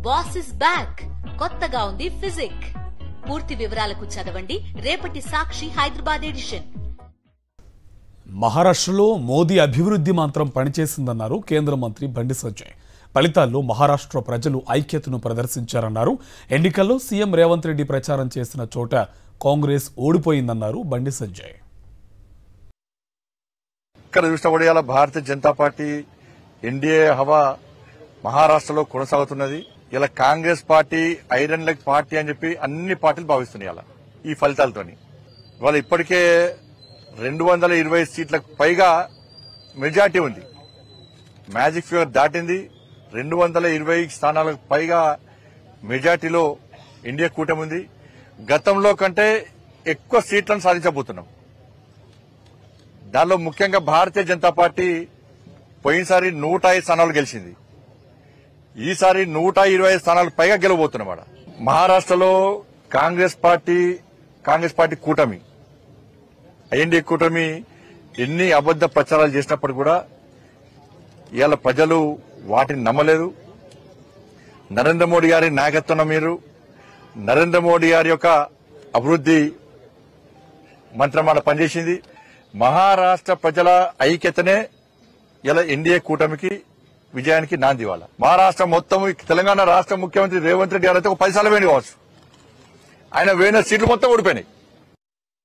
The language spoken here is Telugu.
బాస్ ఇస్ బ్యాక్ కొత్తగా ఉంది ఫిజిక్. పూర్తి వివరాలకు చదవండి రేపటి సాక్షి హైదరాబాద్ ఎడిషన్. మహారాష్ట్రలో మోదీ అభివృద్ధి మంత్రం పనిచేసిందన్నారు కేంద్ర మంత్రి బండి సంజయ్. ఫలితాల్లో మహారాష్ట్ర ప్రజలు ఐక్యతను ప్రదర్శించారన్నారు. ఎన్నికల్లో సీఎం రేవంత్ రెడ్డి ప్రచారం చేసిన చోట కాంగ్రెస్ ఓడిపోయిందన్నారు బండి సంజయ్. ఇక్కడ చూసినా భారతీయ జనతా పార్టీ ఎన్డీఏ హవా మహారాష్ట్రలో కొనసాగుతున్నది. ఇలా Congress party iron leg party అని చెప్పి అన్ని పార్టీలు భావిస్తున్నాయి. ఇలా ఈ ఫలితాలతోని ఇవాళ ఇప్పటికే 220 సీట్లకు పైగా మెజార్టీ ఉంది. మ్యాజిక్ ఫిగర్ దాటింది. 220 స్థానాలకు పైగా మెజార్టీలో ఇండియా కూటమి ఉంది. గతంలో కంటే ఎక్కువ సీట్లను సాధించబోతున్నాం. దానిలో ముఖ్యంగా భారతీయ జనతా పార్టీ పోయినసారి 105 స్థానాలు గెలిచింది. ఈసారి 125 స్థానాలకు పైగా గెలవబోతున్నమాట. మహారాష్ట్రలో కాంగ్రెస్ పార్టీ కూటమి ఎన్డీఏ కూటమి ఎన్ని అబద్ద ప్రచారాలు చేసినప్పుడు కూడా ఇవాళ ప్రజలు వాటిని నమ్మలేదు. నరేంద్ర మోడీ గారి నాయకత్వం మీరు నరేంద్ర మోడీ గారి యొక్క అభివృద్ధి మంత్రమాల పనిచేసింది. మహారాష్ట్ర ప్రజల ఐక్యతనే ఇలా ఎన్డీఏ కూటమికి విజయానికి నాంది. ఇవాళ మహారాష్ట్ర మొత్తం తెలంగాణ రాష్ట్ర ముఖ్యమంత్రి రేవంత్ రెడ్డి గారు అయితే ఒక 10 సార్లు వేణి కావచ్చు. ఆయన వేయిన సీట్లు మొత్తం ఓడిపోయినాయి.